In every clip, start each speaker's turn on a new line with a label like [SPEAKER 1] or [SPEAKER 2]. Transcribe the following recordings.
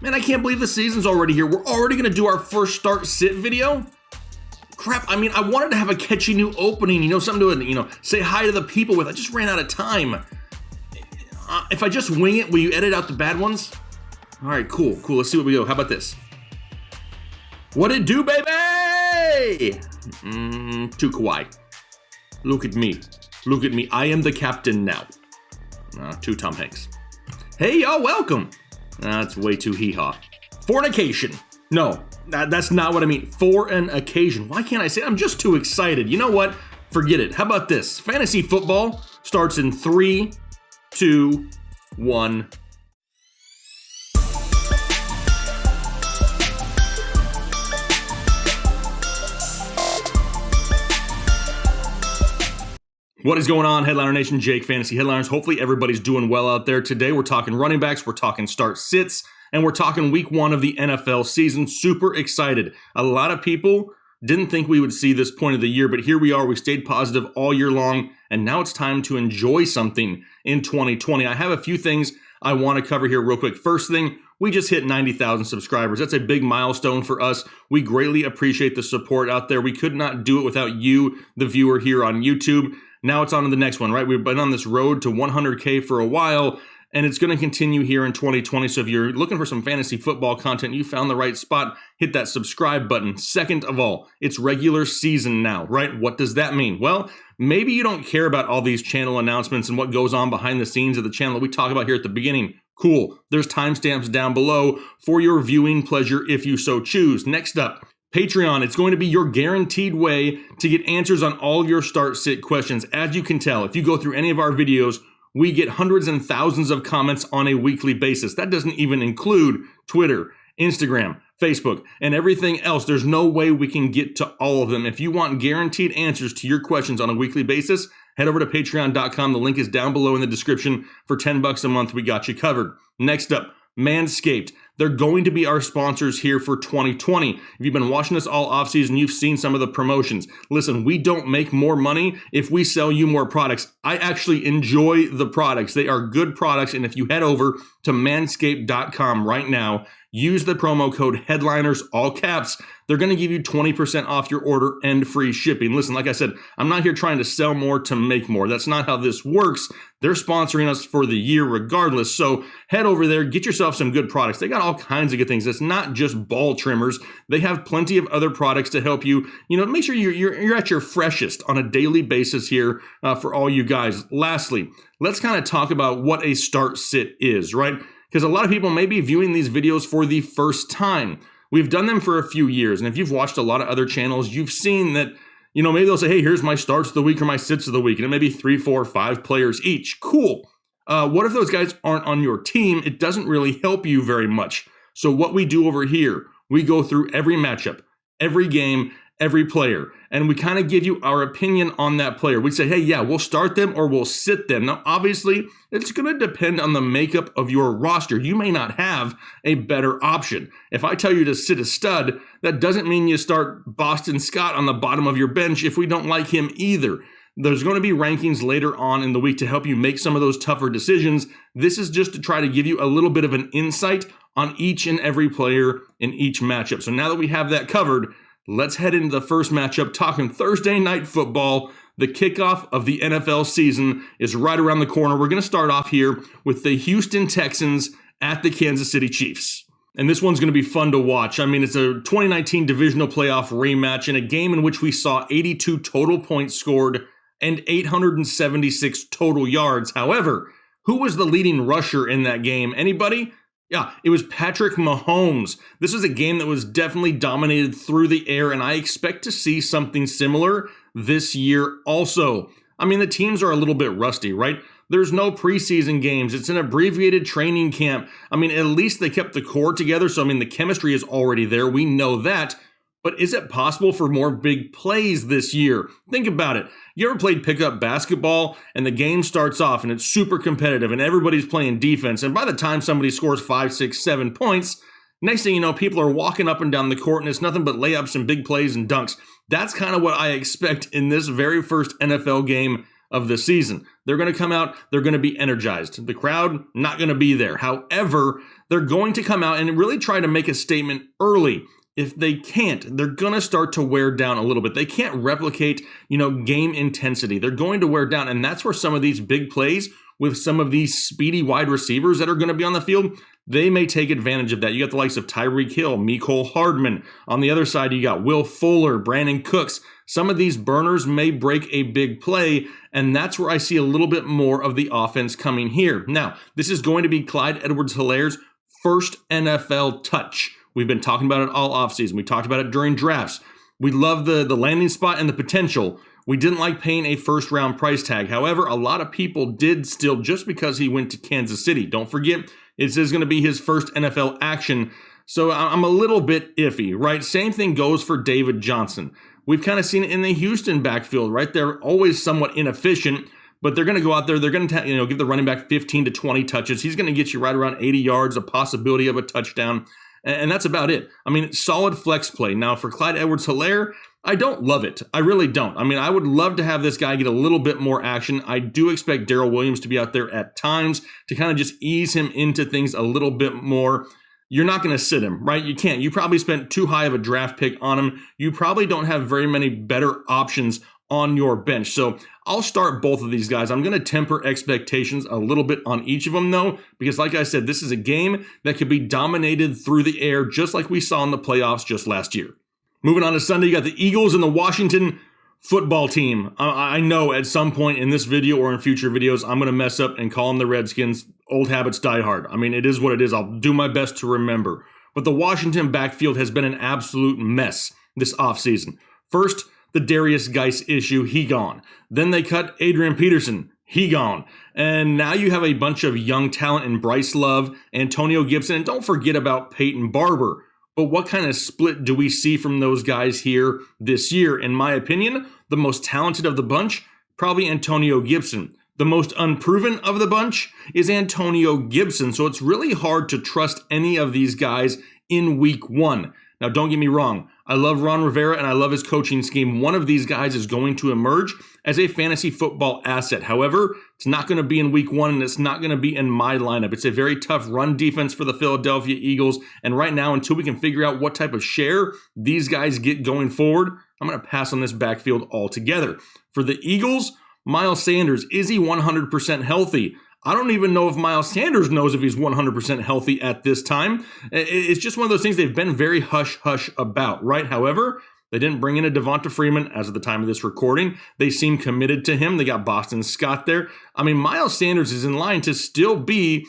[SPEAKER 1] Man, I can't believe the season's already here. We're already going to do our first start sit video? Crap, I mean, I wanted to have a catchy new opening, something to, say hi to the people with. I just ran out of time. If I just wing it, will you edit out the bad ones? All right, cool. Let's see what we do. How about this? What it do, baby? Too kawaii. Look at me. I am the captain now. Too Tom Hanks. Hey, y'all, welcome. That's way too hee-haw. Fornication. No, that's not what I mean. For an occasion. Why can't I say it? I'm just too excited. You know what? Forget it. How about this? Fantasy football starts in 3, 2, 1. What is going on, Headliner Nation? Jake, Fantasy Headliners. Hopefully everybody's doing well out there. Today we're talking running backs, we're talking start sits, and we're talking week 1 of the NFL season. Super excited. A lot of people didn't think we would see this point of the year, but here we are. We stayed positive all year long, and now it's time to enjoy something in 2020. I have a few things I want to cover here real quick. First thing, we just hit 90,000 subscribers. That's a big milestone for us. We greatly appreciate the support out there. We could not do it without you, the viewer here on YouTube. Now it's on to the next one, right? We've been on this road to 100K for a while, and it's going to continue here in 2020. So if you're looking for some fantasy football content, you found the right spot. Hit that subscribe button. Second of all, it's regular season now, right? What does that mean? Well, maybe you don't care about all these channel announcements and what goes on behind the scenes of the channel that we talk about here at the beginning. Cool. There's timestamps down below for your viewing pleasure if you so choose. Next up, Patreon. It's going to be your guaranteed way to get answers on all your start sit questions. As you can tell, if you go through any of our videos, we get hundreds and thousands of comments on a weekly basis. That doesn't even include Twitter, Instagram, Facebook, and everything else. There's no way we can get to all of them. If you want guaranteed answers to your questions on a weekly basis, head over to patreon.com. The link is down below in the description. For $10 a month, we got you covered. Next up, Manscaped. They're going to be our sponsors here for 2020. If you've been watching us all offseason, you've seen some of the promotions. Listen, we don't make more money if we sell you more products. I actually enjoy the products. They are good products, and if you head over to manscaped.com right now, use the promo code HEADLINERS, all caps. They're going to give you 20% off your order and free shipping. Listen, like I said, I'm not here trying to sell more to make more. That's not how this works. They're sponsoring us for the year regardless. So head over there, get yourself some good products. They got all kinds of good things. It's not just ball trimmers. They have plenty of other products to help you, make sure you're at your freshest on a daily basis here for all you guys. Lastly, let's kind of talk about what a start sit is, right? Because a lot of people may be viewing these videos for the first time. We've done them for a few years, and if you've watched a lot of other channels, you've seen that, maybe they'll say, hey, here's my starts of the week or my sits of the week, and it may be 3, 4, 5 players each. Cool. What if those guys aren't on your team? It doesn't really help you very much. So what we do over here, we go through every matchup, every game, every player, and we kind of give you our opinion on that player. We say, hey, yeah, we'll start them or we'll sit them. Now, obviously, it's going to depend on the makeup of your roster. You may not have a better option. If I tell you to sit a stud, that doesn't mean you start Boston Scott on the bottom of your bench if we don't like him either. There's going to be rankings later on in the week to help you make some of those tougher decisions. This is just to try to give you a little bit of an insight on each and every player in each matchup. So now that we have that covered, let's head into the first matchup, talking Thursday night football. The kickoff of the NFL season is right around the corner. We're going to start off here with the Houston Texans at the Kansas City Chiefs. And this one's going to be fun to watch. I mean, it's a 2019 divisional playoff rematch in a game in which we saw 82 total points scored and 876 total yards. However, who was the leading rusher in that game? Anybody? Yeah, it was Patrick Mahomes. This was a game that was definitely dominated through the air, and I expect to see something similar this year also. I mean, the teams are a little bit rusty, right? There's no preseason games. It's an abbreviated training camp. I mean, at least they kept the core together, so the chemistry is already there. We know that. But is it possible for more big plays this year? Think about it. You ever played pickup basketball and the game starts off and it's super competitive and everybody's playing defense, and by the time somebody scores 5, 6, 7 points, next thing you know, people are walking up and down the court and it's nothing but layups and big plays and dunks. That's kind of what I expect in this very first NFL game of the season. They're going to come out, they're going to be energized. The crowd, not going to be there. However, they're going to come out and really try to make a statement early. If they can't, they're going to start to wear down a little bit. They can't replicate, game intensity. They're going to wear down, and that's where some of these big plays with some of these speedy wide receivers that are going to be on the field, they may take advantage of that. You got the likes of Tyreek Hill, Mecole Hardman. On the other side, you got Will Fuller, Brandon Cooks. Some of these burners may break a big play, and that's where I see a little bit more of the offense coming here. Now, this is going to be Clyde Edwards-Hilaire's first NFL touch. We've been talking about it all offseason. We talked about it during drafts. We love the landing spot and the potential. We didn't like paying a first-round price tag. However, a lot of people did still just because he went to Kansas City. Don't forget, it is going to be his first NFL action. So I'm a little bit iffy, right? Same thing goes for David Johnson. We've kind of seen it in the Houston backfield, right? They're always somewhat inefficient, but they're going to go out there. They're going to give the running back 15 to 20 touches. He's going to get you right around 80 yards, a possibility of a touchdown. And that's about it. I mean, solid flex play. Now, for Clyde Edwards-Hilaire, I don't love it. I really don't. I mean, I would love to have this guy get a little bit more action. I do expect Darrell Williams to be out there at times to kind of just ease him into things a little bit more. You're not going to sit him, right? You can't. You probably spent too high of a draft pick on him. You probably don't have very many better options on your bench. So I'll start both of these guys. I'm going to temper expectations a little bit on each of them, though, because like I said, this is a game that could be dominated through the air, just like we saw in the playoffs just last year. Moving on to Sunday, you got the Eagles and the Washington football team. I know at some point in this video or in future videos, I'm going to mess up and call them the Redskins. Old habits die hard. I mean, it is what it is. I'll do my best to remember. But the Washington backfield has been an absolute mess this offseason. First, the Darius Geis issue, he gone. Then they cut Adrian Peterson, he gone. And now you have a bunch of young talent in Bryce Love, Antonio Gibson, and don't forget about Peyton Barber. But what kind of split do we see from those guys here this year? In my opinion, the most talented of the bunch, probably Antonio Gibson. The most unproven of the bunch is Antonio Gibson. So it's really hard to trust any of these guys in week one. Now, don't get me wrong. I love Ron Rivera and I love his coaching scheme. One of these guys is going to emerge as a fantasy football asset. However, it's not going to be in week one and it's not going to be in my lineup. It's a very tough run defense for the Philadelphia Eagles. And right now, until we can figure out what type of share these guys get going forward, I'm going to pass on this backfield altogether. For the Eagles, Miles Sanders, is he 100% healthy? I don't even know if Miles Sanders knows if he's 100% healthy at this time. It's just one of those things they've been very hush-hush about, right? However, they didn't bring in a Devonta Freeman as of the time of this recording. They seem committed to him. They got Boston Scott there. I mean, Miles Sanders is in line to still be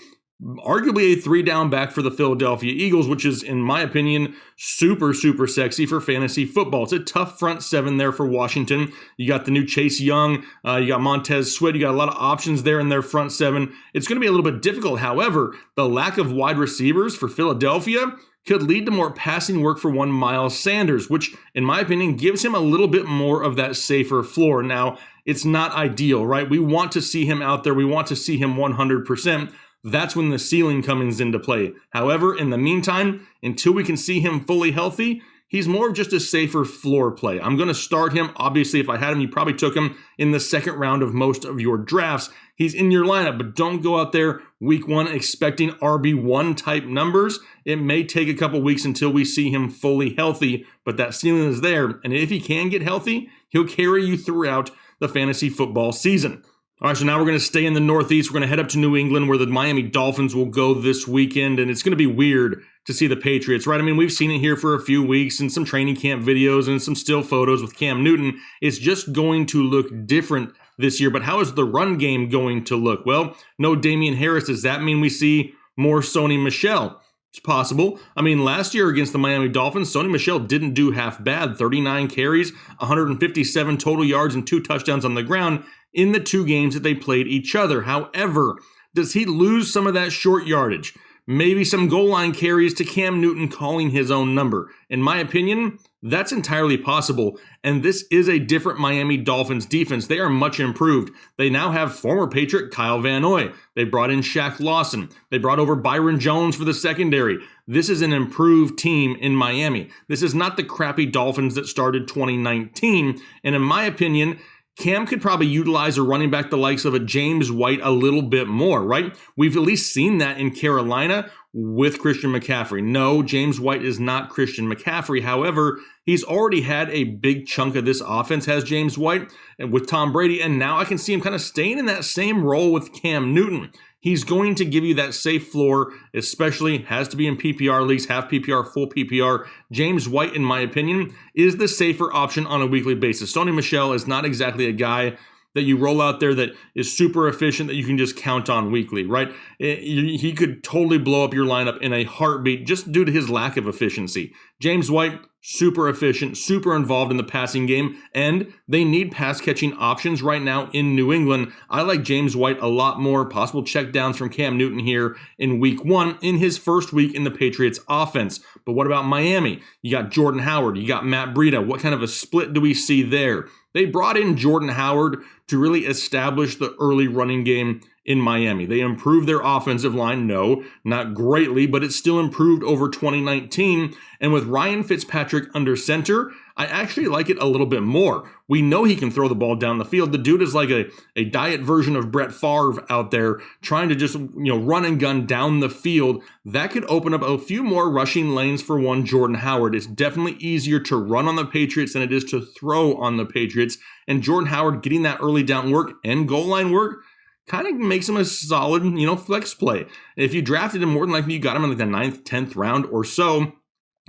[SPEAKER 1] arguably a 3-down back for the Philadelphia Eagles, which is, in my opinion, super, super sexy for fantasy football. It's a tough front seven there for Washington. You got the new Chase Young, you got Montez Sweat, you got a lot of options there in their front seven. It's going to be a little bit difficult. However, the lack of wide receivers for Philadelphia could lead to more passing work for one Miles Sanders, which, in my opinion, gives him a little bit more of that safer floor. Now, it's not ideal, right? We want to see him out there. We want to see him 100%. That's when the ceiling comes into play. However, in the meantime, until we can see him fully healthy, he's more of just a safer floor play. I'm going to start him. Obviously, if I had him, you probably took him in the second round of most of your drafts. He's in your lineup, but don't go out there week one expecting RB1 type numbers. It may take a couple weeks until we see him fully healthy, but that ceiling is there. And if he can get healthy, he'll carry you throughout the fantasy football season. All right, so now we're going to stay in the Northeast. We're going to head up to New England where the Miami Dolphins will go this weekend, and it's going to be weird to see the Patriots, right? I mean, we've seen it here for a few weeks in some training camp videos and some still photos with Cam Newton. It's just going to look different this year, but how is the run game going to look? Well, no Damian Harris. Does that mean we see more Sony Michel? It's possible. I mean, last year against the Miami Dolphins, Sony Michel didn't do half bad. 39 carries, 157 total yards, and 2 touchdowns on the ground in the 2 games that they played each other. However, does he lose some of that short yardage? Maybe some goal line carries to Cam Newton calling his own number. In my opinion, that's entirely possible. And this is a different Miami Dolphins defense. They are much improved. They now have former Patriot Kyle Van Noy. They brought in Shaq Lawson. They brought over Byron Jones for the secondary. This is an improved team in Miami. This is not the crappy Dolphins that started 2019. And in my opinion, Cam could probably utilize a running back the likes of a James White a little bit more, right? We've at least seen that in Carolina with Christian McCaffrey. No, James White is not Christian McCaffrey. However, he's already had a big chunk of this offense, has James White, and with Tom Brady, and now I can see him kind of staying in that same role with Cam Newton. He's going to give you that safe floor, especially has to be in PPR leagues, half PPR, full PPR. James White, in my opinion, is the safer option on a weekly basis. Sony Michel is not exactly a guy that you roll out there that is super efficient that you can just count on weekly, right? He could totally blow up your lineup in a heartbeat just due to his lack of efficiency. James White, super efficient, super involved in the passing game, and they need pass-catching options right now in New England. I like James White a lot more. Possible checkdowns from Cam Newton here in week 1 in his first week in the Patriots offense. But what about Miami? You got Jordan Howard, you got Matt Breida. What kind of a split do we see there? They brought in Jordan Howard to really establish the early running game in Miami. They improved their offensive line. No, not greatly, but it's still improved over 2019. And with Ryan Fitzpatrick under center, I actually like it a little bit more. We know he can throw the ball down the field. The dude is like a diet version of Brett Favre out there trying to just, run and gun down the field. That could open up a few more rushing lanes for one Jordan Howard. It's definitely easier to run on the Patriots than it is to throw on the Patriots. And Jordan Howard getting that early down work and goal line work kind of makes him a solid, flex play. If you drafted him, more than likely you got him in like the 9th, 10th round or so.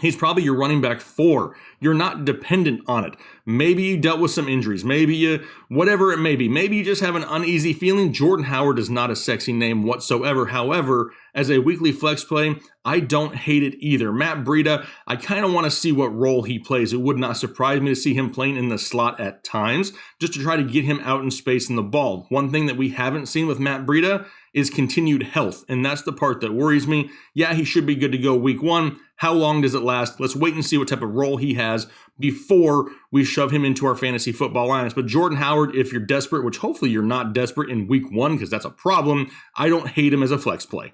[SPEAKER 1] He's probably your running back 4. You're not dependent on it. Maybe you dealt with some injuries. Maybe you, whatever it may be. Maybe you just have an uneasy feeling. Jordan Howard is not a sexy name whatsoever. However, as a weekly flex play, I don't hate it either. Matt Breida, I kind of want to see what role he plays. It would not surprise me to see him playing in the slot at times, just to try to get him out in space in the ball. One thing that we haven't seen with Matt Breida is continued health, and that's the part that worries me. Yeah, he should be good to go week 1. How long does it last? Let's wait and see what type of role he has before we shove him into our fantasy football lineups. But Jordan Howard, if you're desperate, which hopefully you're not desperate in week 1 because that's a problem, I don't hate him as a flex play.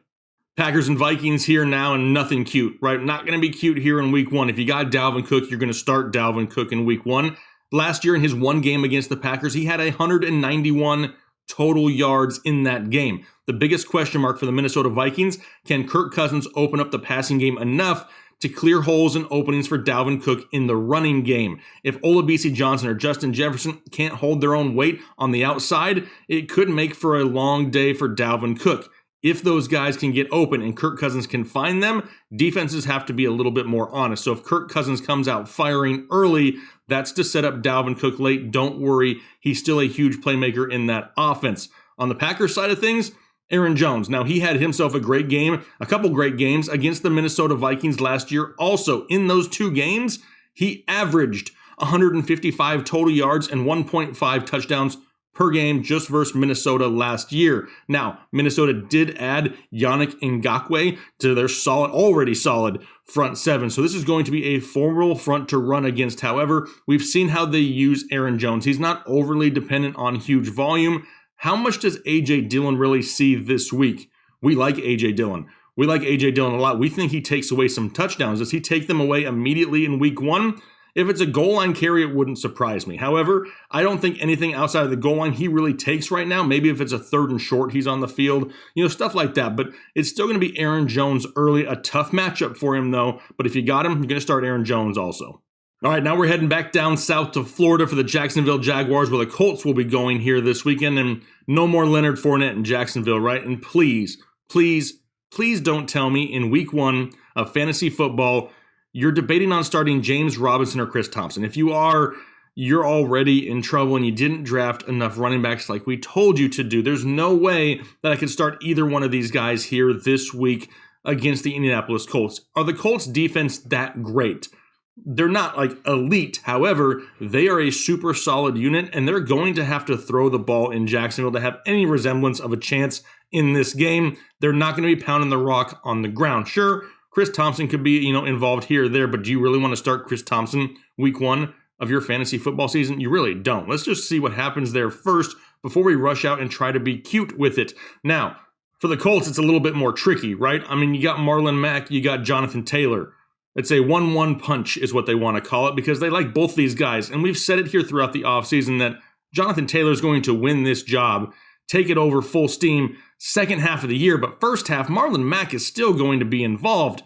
[SPEAKER 1] Packers and Vikings here now, and nothing cute, right? Not going to be cute here in week 1. If you got Dalvin Cook, you're going to start Dalvin Cook in week 1. Last year in his one game against the Packers, he had 191 total yards in that game. The biggest question mark for the Minnesota Vikings, can Kirk Cousins open up the passing game enough to clear holes and openings for Dalvin Cook in the running game? If Olabisi Johnson or Justin Jefferson can't hold their own weight on the outside, it could make for a long day for Dalvin Cook. If those guys can get open and Kirk Cousins can find them, defenses have to be a little bit more honest. So if Kirk Cousins comes out firing early, that's to set up Dalvin Cook late. Don't worry, he's still a huge playmaker in that offense. On the Packers side of things, Aaron Jones. Now, he had himself a great game, a couple great games against the Minnesota Vikings last year. Also, in those 2 games, he averaged 155 total yards and 1.5 touchdowns per game just versus Minnesota last year. Now, Minnesota did add Yannick Ngakoue to their already solid front 7. So this is going to be a formidable front to run against. However, we've seen how they use Aaron Jones. He's not overly dependent on huge volume. How much does A.J. Dillon really see this week? We like A.J. Dillon. We like A.J. Dillon a lot. We think he takes away some touchdowns. Does he take them away immediately in week 1? If it's a goal line carry, it wouldn't surprise me. However, I don't think anything outside of the goal line he really takes right now. Maybe if it's a 3rd and short, he's on the field, stuff like that. But it's still going to be Aaron Jones early. A tough matchup for him, though. But if you got him, you're going to start Aaron Jones also. All right, now we're heading back down south to Florida for the Jacksonville Jaguars, where the Colts will be going here this weekend. And no more Leonard Fournette in Jacksonville, right? And please, please, please don't tell me in week 1 of fantasy football you're debating on starting James Robinson or Chris Thompson. If you are, you're already in trouble and you didn't draft enough running backs like we told you to do. There's no way that I could start either one of these guys here this week against the Indianapolis Colts. Are the Colts defense that great? They're not like elite. However, they are a super solid unit, and they're going to have to throw the ball in Jacksonville to have any resemblance of a chance in this game. They're not going to be pounding the rock on the ground. Sure, Chris Thompson could be, involved here or there, but do you really want to start Chris Thompson week 1 of your fantasy football season? You really don't. Let's just see what happens there first before we rush out and try to be cute with it. Now, for the Colts, it's a little bit more tricky, right? I mean, you got Marlon Mack, you got Jonathan Taylor. It's a 1-1 punch is what they want to call it because they like both these guys. And we've said it here throughout the offseason that Jonathan Taylor is going to win this job, take it over full steam second half of the year, but first half, Marlon Mack is still going to be involved,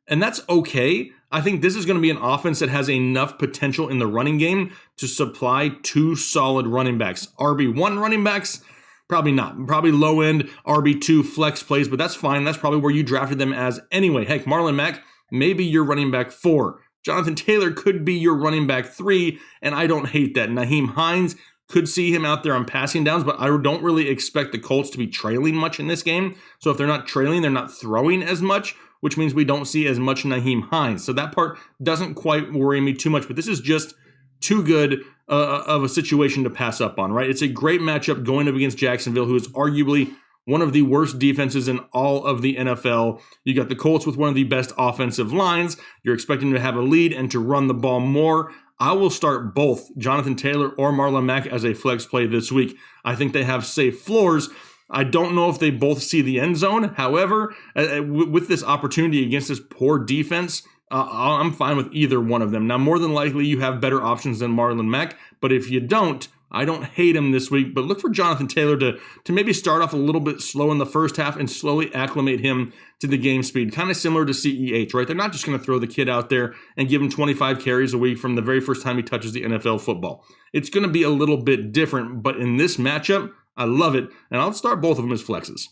[SPEAKER 1] and that's okay. I think this is going to be an offense that has enough potential in the running game to supply two solid running backs. RB1 running backs, probably not. Probably low-end RB2 flex plays, but that's fine. That's probably where you drafted them as anyway. Heck, Marlon Mack, maybe your running back 4. Jonathan Taylor could be your running back 3, and I don't hate that. Nyheim Hines, could see him out there on passing downs, but I don't really expect the Colts to be trailing much in this game. So if they're not trailing, they're not throwing as much, which means we don't see as much Nyheim Hines. So that part doesn't quite worry me too much, but this is just too good of a situation to pass up on, right? It's a great matchup going up against Jacksonville, who is arguably one of the worst defenses in all of the NFL. You got the Colts with one of the best offensive lines. You're expecting to have a lead and to run the ball more. I will start both Jonathan Taylor or Marlon Mack as a flex play this week. I think they have safe floors. I don't know if they both see the end zone. However, with this opportunity against this poor defense, I'm fine with either one of them. Now, more than likely, you have better options than Marlon Mack, but if you don't, I don't hate him this week, but look for Jonathan Taylor to maybe start off a little bit slow in the first half and slowly acclimate him to the game speed, kind of similar to CEH, right? They're not just going to throw the kid out there and give him 25 carries a week from the very first time he touches the NFL football. It's going to be a little bit different, but in this matchup, I love it, and I'll start both of them as flexes.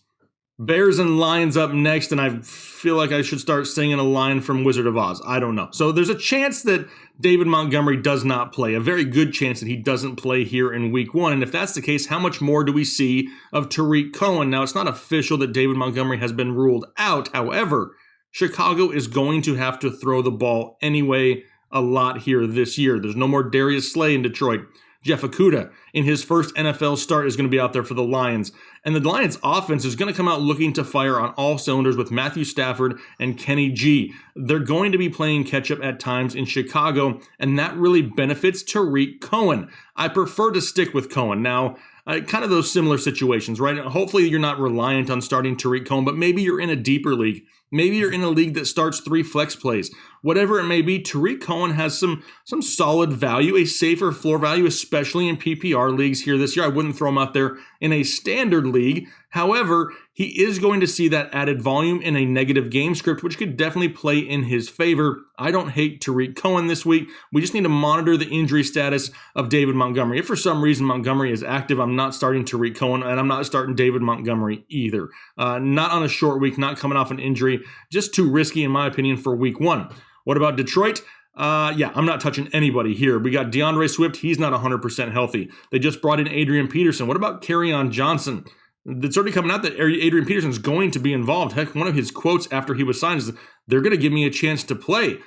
[SPEAKER 1] Bears and Lions up next, and I feel like I should start singing a line from Wizard of Oz. I don't know. So there's a chance that David Montgomery does not play, a very good chance that he doesn't play here in week 1. And if that's the case, how much more do we see of Tariq Cohen? Now, it's not official that David Montgomery has been ruled out. However, Chicago is going to have to throw the ball anyway a lot here this year. There's no more Darius Slay in Detroit. Jeff Okudah, in his first NFL start, is going to be out there for the Lions. And the Lions offense is going to come out looking to fire on all cylinders with Matthew Stafford and Kenny G. They're going to be playing catch-up at times in Chicago, and that really benefits Tariq Cohen. I prefer to stick with Cohen. Now, kind of those similar situations, right? Hopefully you're not reliant on starting Tariq Cohen, but maybe you're in a deeper league. Maybe you're in a league that starts 3 flex plays. Whatever it may be, Tariq Cohen has some solid value, a safer floor value, especially in PPR leagues here this year. I wouldn't throw him out there in a standard league. However, he is going to see that added volume in a negative game script, which could definitely play in his favor. I don't hate Tariq Cohen this week. We just need to monitor the injury status of David Montgomery. If for some reason Montgomery is active, I'm not starting Tariq Cohen, and I'm not starting David Montgomery either. Not on a short week, not coming off an injury. Just too risky, in my opinion, for week 1. What about Detroit? I'm not touching anybody here. We got DeAndre Swift. He's not 100% healthy. They just brought in Adrian Peterson. What about Kerryon Johnson? It's already coming out that Adrian Peterson's going to be involved. Heck, one of his quotes after he was signed is, "They're going to give me a chance to play."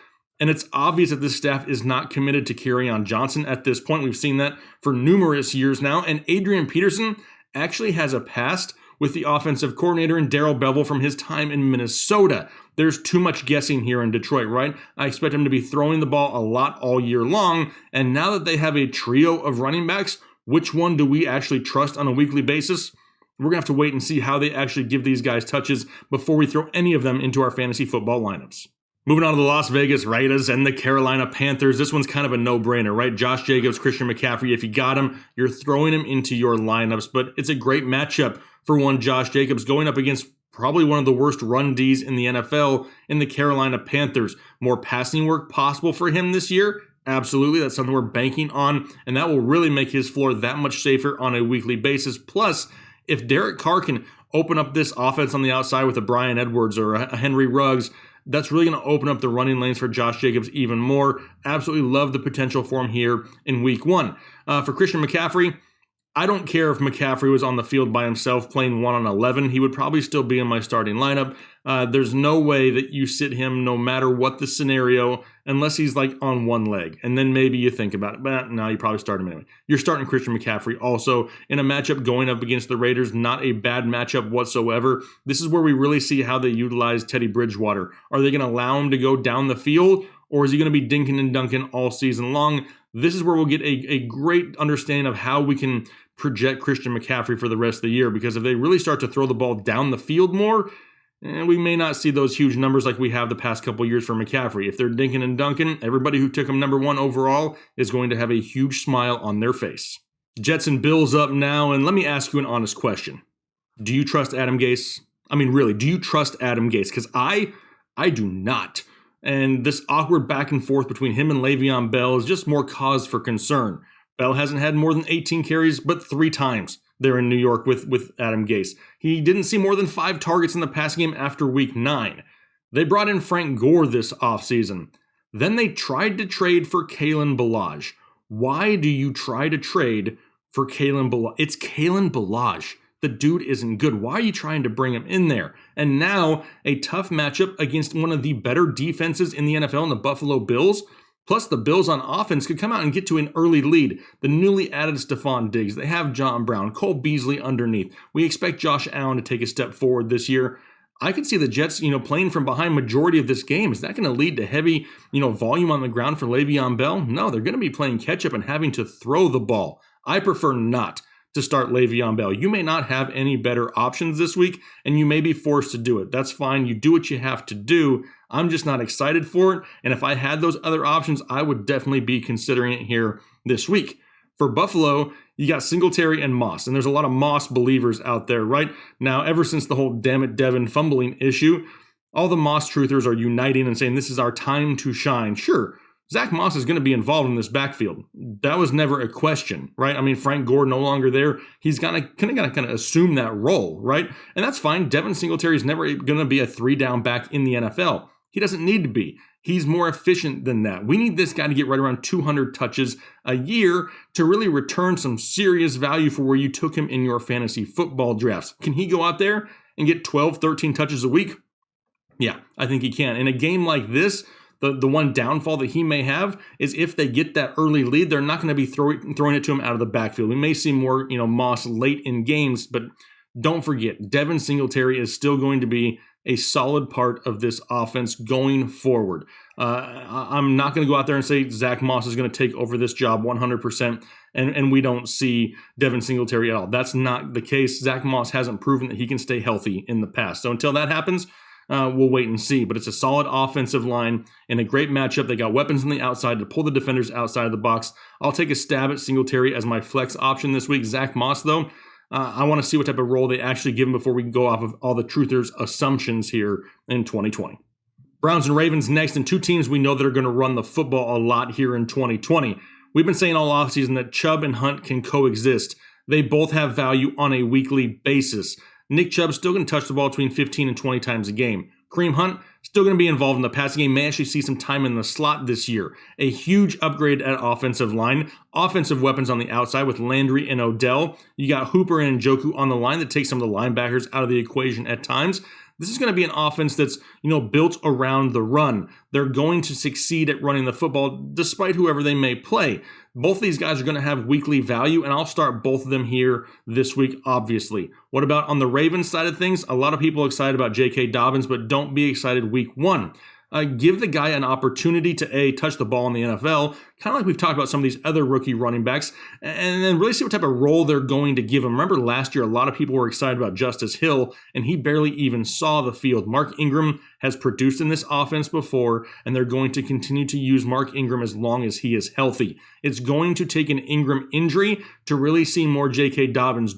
[SPEAKER 1] And it's obvious that this staff is not committed to Kerryon Johnson at this point. We've seen that for numerous years now. And Adrian Peterson actually has a past with the offensive coordinator and Darrell Bevell from his time in Minnesota. There's too much guessing here in Detroit, right? I expect him to be throwing the ball a lot all year long. And now that they have a trio of running backs, which one do we actually trust on a weekly basis? We're going to have to wait and see how they actually give these guys touches before we throw any of them into our fantasy football lineups. Moving on to the Las Vegas Raiders and the Carolina Panthers. This one's kind of a no-brainer, right? Josh Jacobs, Christian McCaffrey. If you got him, you're throwing him into your lineups. But it's a great matchup for one Josh Jacobs going up against probably one of the worst run Ds in the NFL in the Carolina Panthers. More passing work possible for him this year? Absolutely. That's something we're banking on, and that will really make his floor that much safer on a weekly basis. Plus, if Derek Carr can open up this offense on the outside with a Bryan Edwards or a Henry Ruggs, that's really going to open up the running lanes for Josh Jacobs even more. Absolutely love the potential for him here in week 1. For Christian McCaffrey, I don't care if McCaffrey was on the field by himself playing 1-on-11. He would probably still be in my starting lineup. There's no way that you sit him no matter what the scenario, unless he's like on one leg. And then maybe you think about it. But no, you probably start him anyway. You're starting Christian McCaffrey also in a matchup going up against the Raiders. Not a bad matchup whatsoever. This is where we really see how they utilize Teddy Bridgewater. Are they going to allow him to go down the field, or is he going to be dinking and dunking all season long? This is where we'll get a great understanding of how we can project Christian McCaffrey for the rest of the year, because if they really start to throw the ball down the field more, we may not see those huge numbers like we have the past couple years for McCaffrey. If they're dinking and dunking, everybody who took him number 1 overall is going to have a huge smile on their face. Jets and Bills up now, and let me ask you an honest question. Do you trust Adam Gase? I mean, really, do you trust Adam Gase? Because I do not. And this awkward back and forth between him and Le'Veon Bell is just more cause for concern. Bell hasn't had more than 18 carries, but 3 times there in New York with Adam Gase. He didn't see more than 5 targets in the passing game after week 9. They brought in Frank Gore this offseason. Then they tried to trade for Kalen Ballage. Why do you try to trade for Kalen Ballage? It's Kalen Ballage. The dude isn't good. Why are you trying to bring him in there? And now a tough matchup against one of the better defenses in the NFL in the Buffalo Bills. Plus the Bills on offense could come out and get to an early lead. The newly added Stephon Diggs. They have John Brown, Cole Beasley underneath. We expect Josh Allen to take a step forward this year. I could see the Jets, playing from behind majority of this game. Is that going to lead to heavy, volume on the ground for Le'Veon Bell? No, they're going to be playing catch up and having to throw the ball. I prefer not to start Le'Veon Bell. You may not have any better options this week, and you may be forced to do it. That's fine. You do what you have to do. I'm just not excited for it, and if I had those other options, I would definitely be considering it here this week. For Buffalo, you got Singletary and Moss, and there's a lot of Moss believers out there, right? Now, ever since the whole damn it Devin fumbling issue, all the Moss truthers are uniting and saying this is our time to shine. Sure, Zach Moss is going to be involved in this backfield. That was never a question, right? I mean, Frank Gore no longer there. He's kind of assume that role, right? And that's fine. Devin Singletary is never going to be a 3-down back in the NFL. He doesn't need to be. He's more efficient than that. We need this guy to get right around 200 touches a year to really return some serious value for where you took him in your fantasy football drafts. Can he go out there and get 12, 13 touches a week? Yeah, I think he can. In a game like this, the one downfall that he may have is if they get that early lead, they're not going to be throwing it to him out of the backfield. We may see more, Moss late in games, but don't forget, Devin Singletary is still going to be a solid part of this offense going forward. I'm not going to go out there and say Zach Moss is going to take over this job 100%, and we don't see Devin Singletary at all. That's not the case. Zach Moss hasn't proven that he can stay healthy in the past. So until that happens, we'll wait and see. But it's a solid offensive line and a great matchup. They got weapons on the outside to pull the defenders outside of the box. I'll take a stab at Singletary as my flex option this week. Zach Moss, though, I want to see what type of role they actually give him before we can go off of all the truthers' assumptions here in 2020. Browns and Ravens next, and 2 teams we know that are going to run the football a lot here in 2020. We've been saying all offseason that Chubb and Hunt can coexist. They both have value on a weekly basis. Nick Chubb's still going to touch the ball between 15 and 20 times a game. Kareem Hunt still going to be involved in the passing game, may actually see some time in the slot this year. A huge upgrade at offensive line. Offensive weapons on the outside with Landry and Odell. You got Hooper and Njoku on the line that takes some of the linebackers out of the equation at times. This is going to be an offense that's, built around the run. They're going to succeed at running the football despite whoever they may play. Both of these guys are going to have weekly value, and I'll start both of them here this week, obviously. What about on the Ravens side of things? A lot of people are excited about J.K. Dobbins, but don't be excited week 1. Give the guy an opportunity to touch the ball in the NFL, kind of like we've talked about some of these other rookie running backs, and then really see what type of role they're going to give him. Remember last year, a lot of people were excited about Justice Hill, and he barely even saw the field. Mark Ingram has produced in this offense before, and they're going to continue to use Mark Ingram as long as he is healthy. It's going to take an Ingram injury to really see more J.K. Dobbins.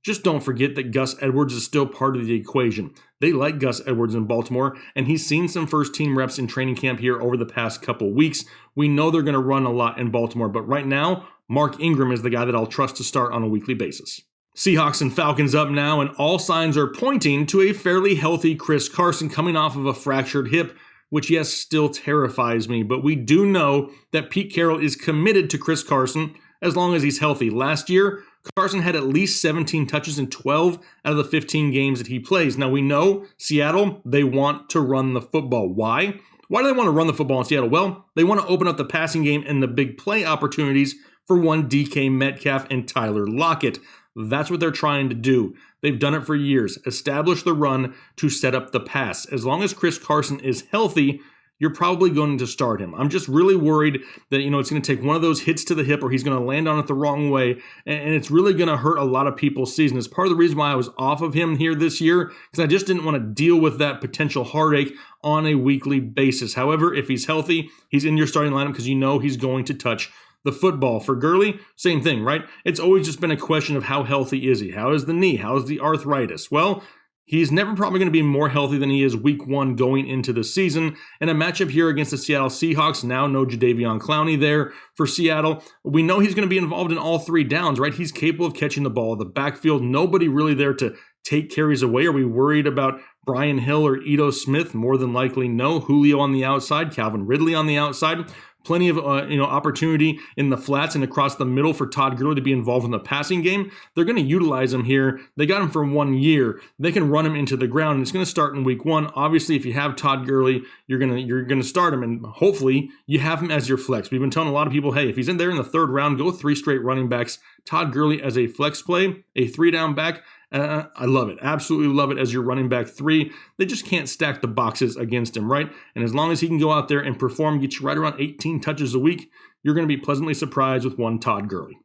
[SPEAKER 1] Just don't forget that Gus Edwards is still part of the equation. They like Gus Edwards in Baltimore, and he's seen some first-team reps in training camp here over the past couple weeks. We know they're going to run a lot in Baltimore, but right now, Mark Ingram is the guy that I'll trust to start on a weekly basis. Seahawks and Falcons up now, and all signs are pointing to a fairly healthy Chris Carson coming off of a fractured hip, which, yes, still terrifies me. But we do know that Pete Carroll is committed to Chris Carson as long as he's healthy. Last year, Carson had at least 17 touches in 12 out of the 15 games that he plays. Now, we know Seattle, they want to run the football. Why? Why do they want to run the football in Seattle? Well, they want to open up the passing game and the big play opportunities for one DK Metcalf and Tyler Lockett. That's what they're trying to do. They've done it for years. Establish the run to set up the pass. As long as Chris Carson is healthy, you're probably going to start him. I'm just really worried that, it's going to take one of those hits to the hip or he's going to land on it the wrong way, and it's really going to hurt a lot of people's season. It's part of the reason why I was off of him here this year, because I just didn't want to deal with that potential heartache on a weekly basis. However, if he's healthy, he's in your starting lineup because he's going to touch the football. For Gurley, same thing, right? It's always just been a question of how healthy is he? How is the knee? How is the arthritis? Well, he's never probably going to be more healthy than he is week 1 going into the season. And a matchup here against the Seattle Seahawks, now no Jadeveon Clowney there for Seattle. We know he's going to be involved in all 3 downs, right? He's capable of catching the ball in the backfield. Nobody really there to take carries away. Are we worried about Brian Hill or Ito Smith? More than likely, no. Julio on the outside, Calvin Ridley on the outside. Plenty of opportunity in the flats and across the middle for Todd Gurley to be involved in the passing game. They're going to utilize him here. They got him for 1 year. They can run him into the ground, and it's going to start in week 1. Obviously, if you have Todd Gurley, you're gonna start him, and hopefully you have him as your flex. We've been telling a lot of people, hey, if he's in there in the 3rd round, go 3 straight running backs. Todd Gurley as a flex play, a 3-down back. I love it. Absolutely love it as your running back 3. They just can't stack the boxes against him, right? And as long as he can go out there and perform, get you right around 18 touches a week, you're going to be pleasantly surprised with one Todd Gurley.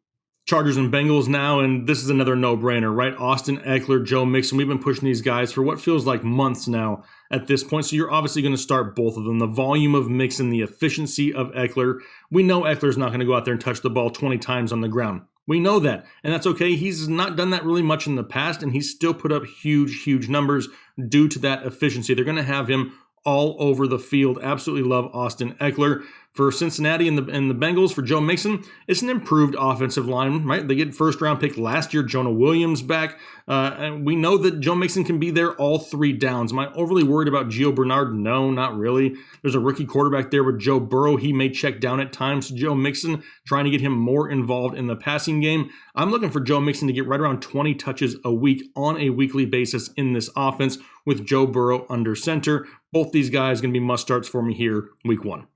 [SPEAKER 1] Chargers and Bengals now, and this is another no-brainer, right? Austin Eckler, Joe Mixon. We've been pushing these guys for what feels like months now at this point, so you're obviously going to start both of them. The volume of Mixon, the efficiency of Eckler. We know Eckler's not going to go out there and touch the ball 20 times on the ground. We know that, and that's okay. He's not done that really much in the past, and he's still put up huge numbers due to that efficiency. They're going to have him all over the field. Absolutely love Austin Eckler. For Cincinnati and the Bengals, for Joe Mixon, it's an improved offensive line, right? They get 1st-round pick last year, Jonah Williams back. And we know that Joe Mixon can be there all 3 downs. Am I overly worried about Gio Bernard? No, not really. There's a rookie quarterback there with Joe Burrow. He may check down at times. Joe Mixon, trying to get him more involved in the passing game. I'm looking for Joe Mixon to get right around 20 touches a week on a weekly basis in this offense with Joe Burrow under center. Both these guys are going to be must-starts for me here week 1.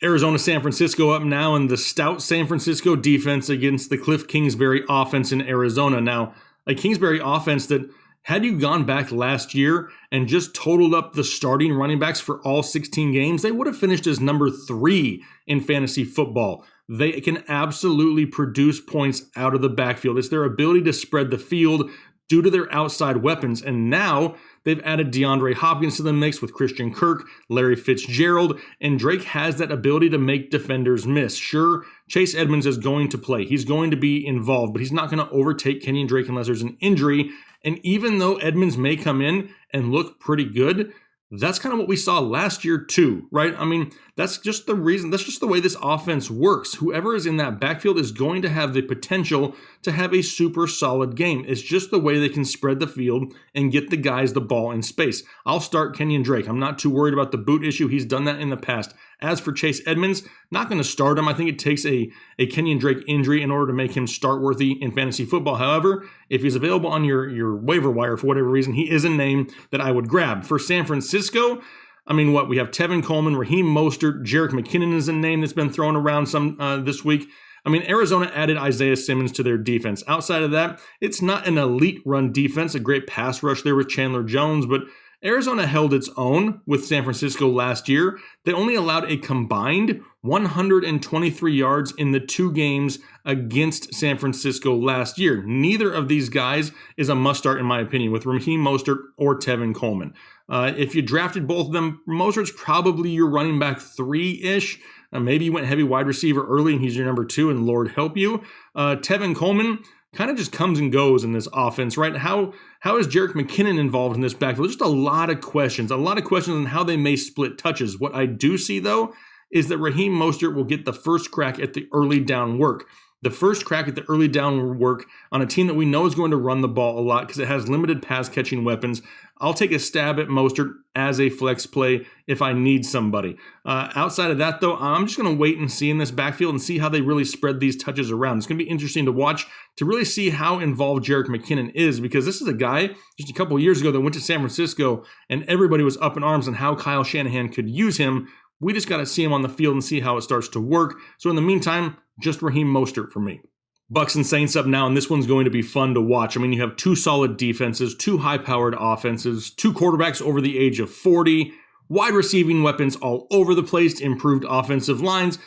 [SPEAKER 1] Arizona, San Francisco up now, and the stout San Francisco defense against the Cliff Kingsbury offense in Arizona. Now, a Kingsbury offense that, had you gone back last year and just totaled up the starting running backs for all 16 games, they would have finished as number 3 in fantasy football. They can absolutely produce points out of the backfield. It's their ability to spread the field due to their outside weapons, and now they've added DeAndre Hopkins to the mix with Christian Kirk, Larry Fitzgerald, and Drake has that ability to make defenders miss. Sure, Chase Edmonds is going to play. He's going to be involved, but he's not going to overtake Kenyon Drake unless there's an injury. And even though Edmonds may come in and look pretty good, that's kind of what we saw last year too, right? I mean, that's just the reason, that's just the way this offense works. Whoever is in that backfield is going to have the potential to have a super solid game. It's just the way they can spread the field and get the guys the ball in space. I'll start Kenyon Drake. I'm not too worried about the boot issue. He's done that in the past. As for Chase Edmonds, not going to start him. I think it takes a Kenyon Drake injury in order to make him start worthy in fantasy football. However, if he's available on your waiver wire for whatever reason, he is a name that I would grab. For San Francisco, I mean, we have Tevin Coleman, Raheem Mostert, Jerick McKinnon is a name that's been thrown around some this week. I mean, Arizona added Isaiah Simmons to their defense. Outside of that, it's not an elite run defense, a great pass rush there with Chandler Jones, but Arizona held its own with San Francisco last year. They only allowed a combined 123 yards in the 2 games against San Francisco last year. Neither of these guys is a must-start, in my opinion, with Raheem Mostert or Tevin Coleman. If you drafted both of them, Mostert's probably your running back 3-ish. Maybe you went heavy wide receiver early and he's your number 2, and Lord help you. Tevin Coleman kind of just comes and goes in this offense, right? How is Jerick McKinnon involved in this backfield? Just a lot of questions on how they may split touches. What I do see, though, is that Raheem Mostert will get the first crack at the early down work. The first crack at the early down work on a team that we know is going to run the ball a lot because it has limited pass-catching weapons. I'll take a stab at Mostert as a flex play if I need somebody. Outside of that, though, I'm just going to wait and see in this backfield and see how they really spread these touches around. It's going to be interesting to watch to really see how involved Jerick McKinnon is, because this is a guy just a couple of years ago that went to San Francisco and everybody was up in arms on how Kyle Shanahan could use him. We just got to see him on the field and see how it starts to work. So in the meantime, just Raheem Mostert for me. Bucks and Saints up now, and this one's going to be fun to watch. I mean, you have 2 solid defenses, 2 high-powered offenses, 2 quarterbacks over the age of 40, wide receiving weapons all over the place, improved offensive lines.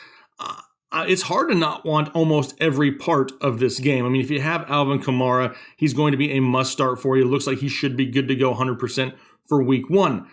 [SPEAKER 1] It's hard to not want almost every part of this game. I mean, if you have Alvin Kamara, he's going to be a must-start for you. It looks like he should be good to go 100% for week 1.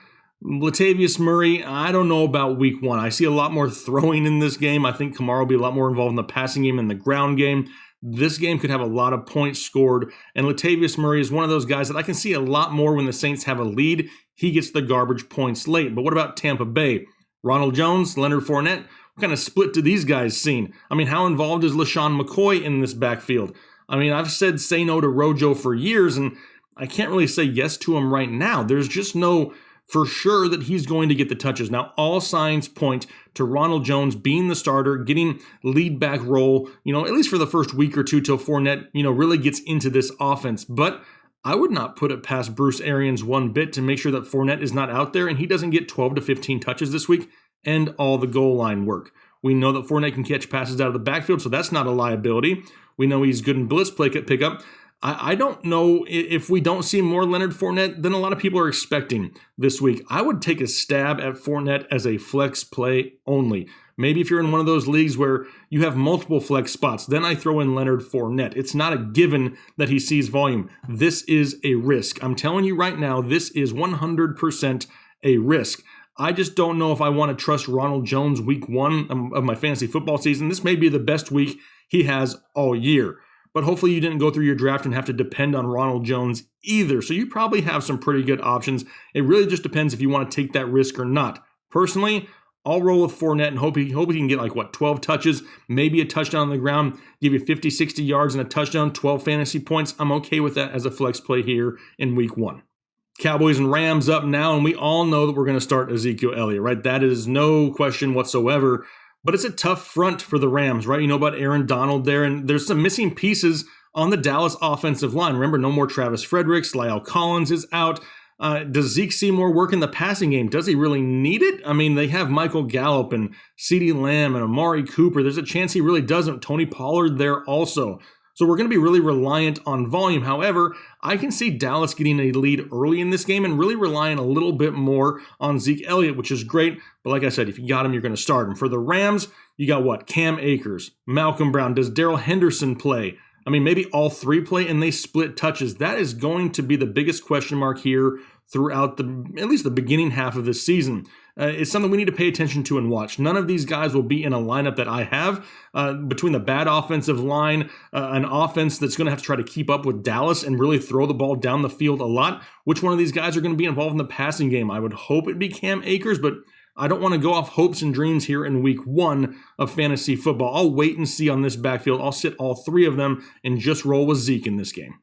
[SPEAKER 1] Latavius Murray, I don't know about week one. I see a lot more throwing in this game. I think Kamara will be a lot more involved in the passing game and the ground game. This game could have a lot of points scored, and Latavius Murray is one of those guys that I can see a lot more when the Saints have a lead. He gets the garbage points late. But what about Tampa Bay? Ronald Jones, Leonard Fournette, what kind of split do these guys see? I mean, how involved is LaShawn McCoy in this backfield? I mean, I've said say no to Rojo for years, and I can't really say yes to him right now. There's just no for sure that he's going to get the touches. Now, all signs point to Ronald Jones being the starter, getting lead back role, at least for the first week or two till Fournette, really gets into this offense. But I would not put it past Bruce Arians one bit to make sure that Fournette is not out there and he doesn't get 12 to 15 touches this week and all the goal line work. We know that Fournette can catch passes out of the backfield, so that's not a liability. We know he's good in blitz play pickup. I don't know if we don't see more Leonard Fournette than a lot of people are expecting this week. I would take a stab at Fournette as a flex play only. Maybe if you're in one of those leagues where you have multiple flex spots, then I throw in Leonard Fournette. It's not a given that he sees volume. This is a risk. I'm telling you right now, this is 100% a risk. I just don't know if I want to trust Ronald Jones week one of my fantasy football season. This may be the best week he has all year. But hopefully you didn't go through your draft and have to depend on Ronald Jones either. So you probably have some pretty good options. It really just depends if you want to take that risk or not. Personally, I'll roll with Fournette and hope he can get 12 touches, maybe a touchdown on the ground, give you 50, 60 yards and a touchdown, 12 fantasy points. I'm okay with that as a flex play here in week one. Cowboys and Rams up now, and we all know that we're going to start Ezekiel Elliott, right? That is no question whatsoever. But it's a tough front for the Rams, right? You know about Aaron Donald there, and there's some missing pieces on the Dallas offensive line. Remember, no more Travis Fredericks. La'el Collins is out. Does Zeke see more work in the passing game? Does he really need it? I mean, they have Michael Gallup and CeeDee Lamb and Amari Cooper. There's a chance he really doesn't. Tony Pollard there also. So we're going to be really reliant on volume. However, I can see Dallas getting a lead early in this game and really relying a little bit more on Zeke Elliott, which is great. But like I said, if you got him, you're going to start him. For the Rams, you got what? Cam Akers, Malcolm Brown. Does Darrell Henderson play? I mean, maybe all three play and they split touches. That is going to be the biggest question mark here throughout at least the beginning half of this season. It's something we need to pay attention to and watch. None of these guys will be in a lineup that I have. Between the bad offensive line, an offense that's going to have to try to keep up with Dallas and really throw the ball down the field a lot, which one of these guys are going to be involved in the passing game? I would hope it'd be Cam Akers, but I don't want to go off hopes and dreams here in week one of fantasy football. I'll wait and see on this backfield. I'll sit all three of them and just roll with Zeke in this game.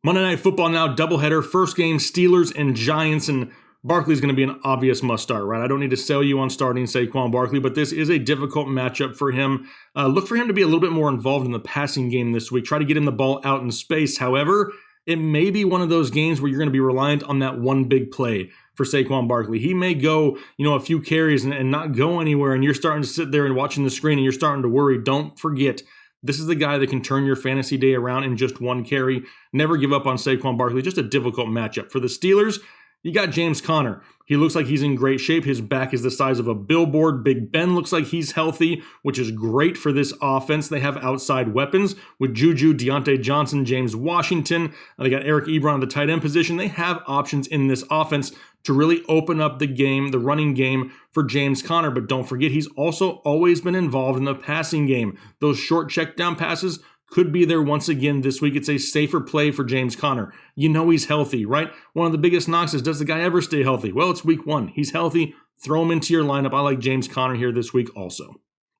[SPEAKER 1] Monday Night Football now, doubleheader. First game, Steelers and Giants, and Barkley's going to be an obvious must-start, right? I don't need to sell you on starting Saquon Barkley, but this is a difficult matchup for him. Look for him to be a little bit more involved in the passing game this week. Try to get him the ball out in space. However, it may be one of those games where you're going to be reliant on that one big play for Saquon Barkley. He may go, a few carries and not go anywhere, and you're starting to sit there and watching the screen and you're starting to worry. Don't forget, this is the guy that can turn your fantasy day around in just one carry. Never give up on Saquon Barkley. Just a difficult matchup. For the Steelers, you got James Conner. He looks like he's in great shape. His back is the size of a billboard. Big Ben looks like he's healthy, which is great for this offense. They have outside weapons with Juju, Deontay Johnson, James Washington. They got Eric Ebron at the tight end position. They have options in this offense to really open up the game, the running game for James Conner. But don't forget, he's also always been involved in the passing game. Those short check down passes could be there once again this week. It's a safer play for James Conner. He's healthy, right? One of the biggest knocks is, does the guy ever stay healthy? Well, it's week one. He's healthy. Throw him into your lineup. I like James Conner here this week also.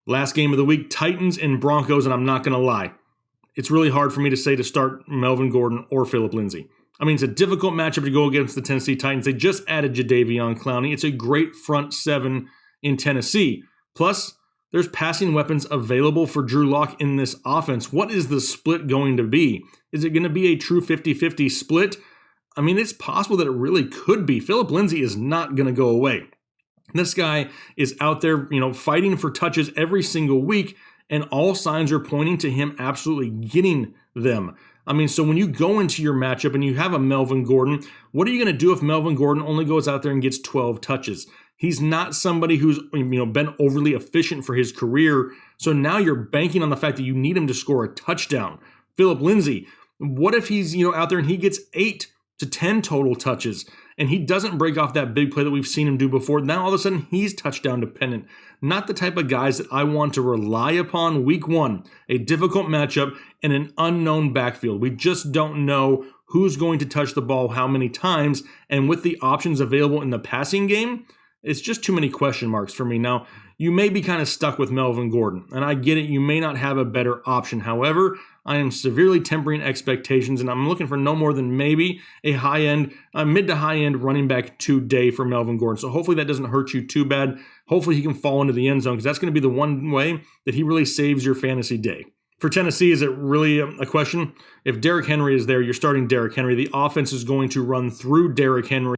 [SPEAKER 1] Last game of the week, Titans and Broncos, and I'm not going to lie. It's really hard for me to say to start Melvin Gordon or Phillip Lindsay. I mean, it's a difficult matchup to go against the Tennessee Titans. They just added Jadeveon Clowney. It's a great front seven in Tennessee. Plus, there's passing weapons available for Drew Lock in this offense. What is the split going to be? Is it going to be a true 50-50 split? I mean, it's possible that it really could be. Phillip Lindsay is not going to go away. This guy is out there, fighting for touches every single week, and all signs are pointing to him absolutely getting them. I mean, so when you go into your matchup and you have a Melvin Gordon, what are you going to do if Melvin Gordon only goes out there and gets 12 touches? He's not somebody who's been overly efficient for his career. So now you're banking on the fact that you need him to score a touchdown. Phillip Lindsay, what if he's out there and he gets 8 to 10 total touches? and he doesn't break off that big play that we've seen him do before, now all of a sudden he's touchdown dependent. Not the type of guys that I want to rely upon week one. A difficult matchup and an unknown backfield. We just don't know who's going to touch the ball how many times, and with the options available in the passing game, it's just too many question marks for me. Now, you may be kind of stuck with Melvin Gordon, and I get it, you may not have a better option. However, I am severely tempering expectations, and I'm looking for no more than maybe a mid to high-end running back today for Melvin Gordon. So hopefully that doesn't hurt you too bad. Hopefully he can fall into the end zone, because that's going to be the one way that he really saves your fantasy day. For Tennessee, is it really a question? If Derrick Henry is there, you're starting Derrick Henry. The offense is going to run through Derrick Henry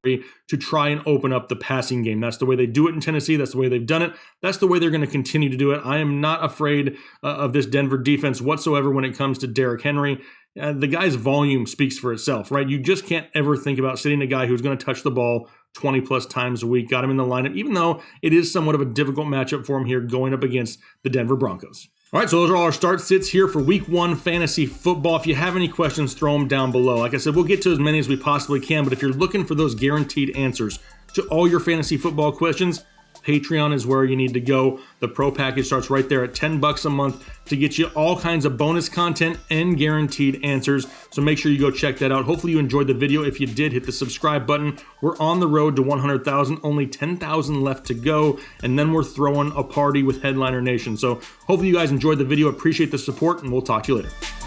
[SPEAKER 1] to try and open up the passing game. That's the way they do it in Tennessee. That's the way they've done it. That's the way they're going to continue to do it. I am not afraid of this Denver defense whatsoever when it comes to Derrick Henry. The guy's volume speaks for itself, right? You just can't ever think about sitting a guy who's going to touch the ball 20 plus times a week. Got him in the lineup, even though it is somewhat of a difficult matchup for him here going up against the Denver Broncos. All right, so those are all our start sits here for week one fantasy football. If you have any questions, throw them down below. Like I said, we'll get to as many as we possibly can, but if you're looking for those guaranteed answers to all your fantasy football questions, Patreon is where you need to go. The pro package starts right there at $10 a month to get you all kinds of bonus content and guaranteed answers. So make sure you go check that out. Hopefully you enjoyed the video. If you did, hit the subscribe button. We're on the road to 100,000, only 10,000 left to go. And then we're throwing a party with Headliner Nation. So hopefully you guys enjoyed the video. Appreciate the support, and we'll talk to you later.